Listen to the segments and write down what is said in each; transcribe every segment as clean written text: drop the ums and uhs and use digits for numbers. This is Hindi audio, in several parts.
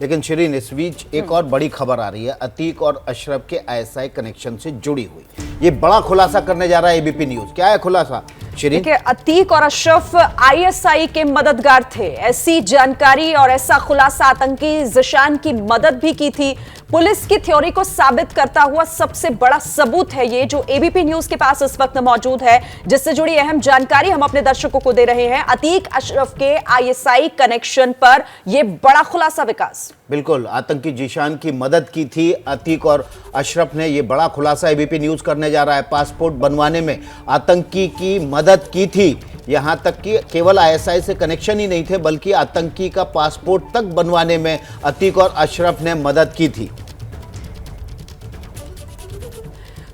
लेकिन शिरीन, इस बीच एक और बड़ी खबर आ रही है अतीक और अशरफ के आईएसआई कनेक्शन से जुड़ी हुई। ये बड़ा खुलासा करने जा रहा है एबीपी न्यूज। क्या है खुलासा शिरीन? अतीक और अशरफ आईएसआई के मददगार थे, ऐसी जानकारी और ऐसा खुलासा आतंकी ज़िशान की मदद भी की थी। पुलिस की थ्योरी को साबित करता हुआ सबसे बड़ा सबूत है ये, जो एबीपी न्यूज के पास इस वक्त मौजूद है, जिससे जुड़ी अहम जानकारी हम अपने दर्शकों को दे रहे हैं। अतीक अशरफ के आईएसआई कनेक्शन पर यह बड़ा खुलासा। विकास, बिल्कुल, आतंकी ज़िशान की मदद की थी अतीक और अशरफ ने। यह बड़ा खुलासा एबीपी न्यूज करने जा रहा है। पासपोर्ट बनवाने में आतंकी की मदद की थी, यहां तक कि केवल आईएसआई से कनेक्शन ही नहीं थे, बल्कि आतंकी का पासपोर्ट तक बनवाने में अतीक और अशरफ ने मदद की थी।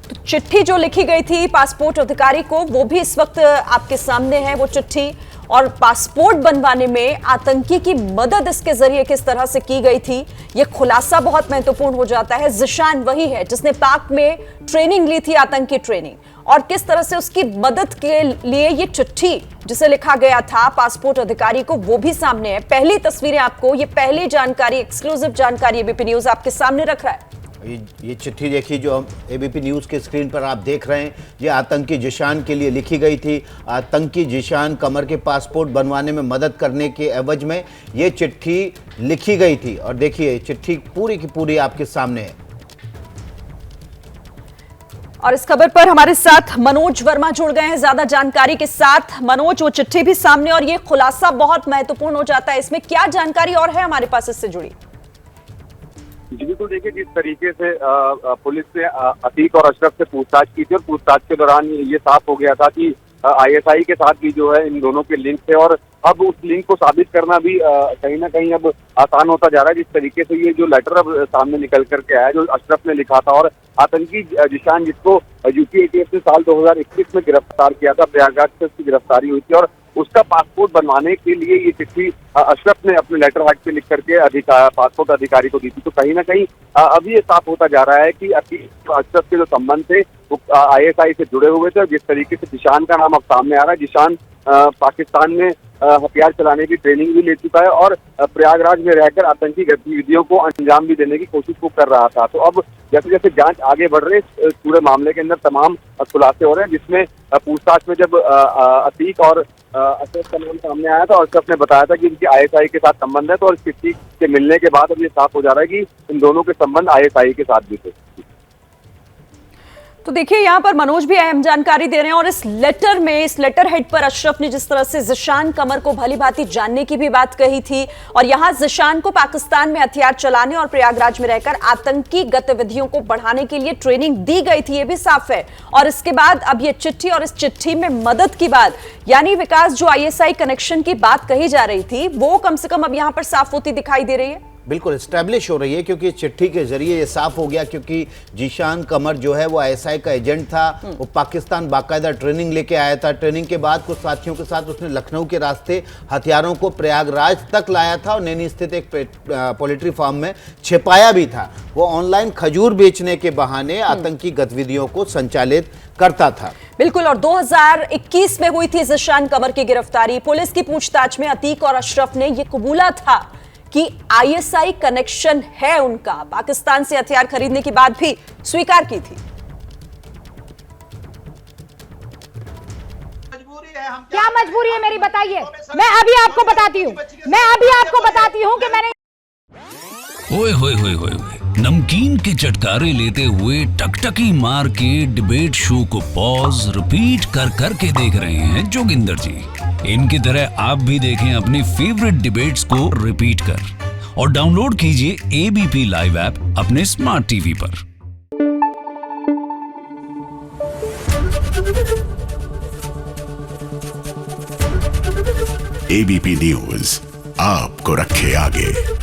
तो चिट्ठी जो लिखी गई थी पासपोर्ट अधिकारी को, वो भी इस वक्त आपके सामने है, वो चिट्ठी। और पासपोर्ट बनवाने में आतंकी की मदद इसके जरिए किस तरह से की गई थी, यह खुलासा बहुत महत्वपूर्ण हो जाता है। ज़िशान वही है जिसने पाक में ट्रेनिंग ली थी, आतंकी ट्रेनिंग, और किस तरह से उसकी मदद के लिए ये चिट्ठी जिसे लिखा गया था पासपोर्ट अधिकारी को, वो भी सामने है। पहली तस्वीरें आपको, ये पहली जानकारी, एक्सक्लूसिव जानकारी एबीपी न्यूज आपके सामने रख रहा है। ये चिट्ठी देखिए जो हम एबीपी न्यूज़ के स्क्रीन पर आप देख रहे हैं, ये आतंकी ज़िशान के लिए लिखी गई थी। आतंकी ज़िशान कमर के पासपोर्ट बनवाने में मदद करने के एवज में ये चिट्ठी लिखी गई थी। और देखिए चिट्ठी पूरी की पूरी आपके सामने है। और इस खबर पर हमारे साथ मनोज वर्मा जुड़ गए हैं ज्यादा जानकारी के साथ। मनोज, वो चिट्ठी भी सामने और ये खुलासा बहुत महत्वपूर्ण हो जाता है, इसमें क्या जानकारी और है हमारे पास इससे जुड़ी? जी बिल्कुल, देखिए जिस तरीके से पुलिस ने अतीक और अशरफ से पूछताछ की थी, और पूछताछ के दौरान ये साफ हो गया था कि आईएसआई के साथ भी जो है इन दोनों के लिंक थे, और अब उस लिंक को साबित करना भी कहीं ना कहीं अब आसान होता जा रहा है। जिस तरीके से ये जो लेटर अब सामने निकल करके आया, जो अशरफ ने लिखा था, और आतंकी ज़िशान जिसको यूपी एटीएफ ने साल 2021 में गिरफ्तार किया था, प्रयागराज से उसकी गिरफ्तारी हुई थी, और उसका पासपोर्ट बनवाने के लिए ये चिट्ठी अशरफ ने अपने लेटर हेड पे लिख करके पासपोर्ट अधिकारी को दी थी। तो कहीं ना कहीं अभी ये साफ होता जा रहा है कि अशरफ के जो संबंध थे वो आईएसआई से जुड़े हुए थे। और जिस तरीके से ज़िशान का नाम अब सामने आ रहा है, ज़िशान पाकिस्तान में हथियार चलाने की ट्रेनिंग भी ले चुका है, और प्रयागराज में रहकर आतंकी गतिविधियों को अंजाम भी देने की कोशिश वो कर रहा था। तो अब जैसे जैसे जांच आगे बढ़ रही है, इस पूरे मामले के अंदर तमाम खुलासे हो रहे हैं, जिसमें पूछताछ में जब अतीक और अशरफ का नाम सामने आया था, और अशरफ ने बताया था कि इनके आईएसआई के साथ संबंध है, तो और इस चिट्ठी के मिलने के बाद अब ये साफ हो जा रहा है कि इन दोनों के संबंध आईएसआई के साथ भी थे। तो देखिए यहां पर मनोज भी अहम जानकारी दे रहे हैं, और इस लेटर में, इस लेटर हेड पर अशरफ ने जिस तरह से ज़िशान कमर को भली भांति जानने की भी बात कही थी, और यहां ज़िशान को पाकिस्तान में हथियार चलाने और प्रयागराज में रहकर आतंकी गतिविधियों को बढ़ाने के लिए ट्रेनिंग दी गई थी, ये भी साफ है। और इसके बाद अब ये चिट्ठी, और इस चिट्ठी में मदद की बात, यानी विकास जो आईएसआई कनेक्शन की बात कही जा रही थी, वो कम से कम अब यहां पर साफ होती दिखाई दे रही है। बिल्कुल एस्टैब्लिश हो रही है, क्योंकि चिट्ठी के जरिए ये साफ हो गया, क्योंकि ज़िशान कमर जो है वो आईएसआई का एजेंट था। वो पाकिस्तान बाकायदा ट्रेनिंग लेके आया था। ट्रेनिंग के बाद कुछ साथियों के साथ उसने लखनऊ के रास्ते हथियारों को प्रयागराज तक लाया था, और नैनी स्थित एक पोल्ट्री फार्म में छिपाया भी था। वो ऑनलाइन खजूर बेचने के बहाने आतंकी गतिविधियों को संचालित करता था। बिल्कुल, और 2021 में हुई थी ज़िशान कमर की गिरफ्तारी। पुलिस की पूछताछ में अतीक और अशरफ ने यह कबूला था कि आईएसआई कनेक्शन है उनका, पाकिस्तान से हथियार खरीदने की बात भी स्वीकार की थी। क्या मजबूरी है मेरी, बताइए। मैं अभी आपको बताती हूँ कि मैंने ओए होए होए होए नमकीन के चटकारे लेते हुए टकटकी मार के डिबेट शो को पॉज रिपीट कर करके देख रहे हैं जोगिंदर जी। इनकी तरह आप भी देखें अपनी फेवरेट डिबेट्स को रिपीट कर, और डाउनलोड कीजिए एबीपी लाइव ऐप अपने स्मार्ट टीवी पर। एबीपी न्यूज आपको रखे आगे।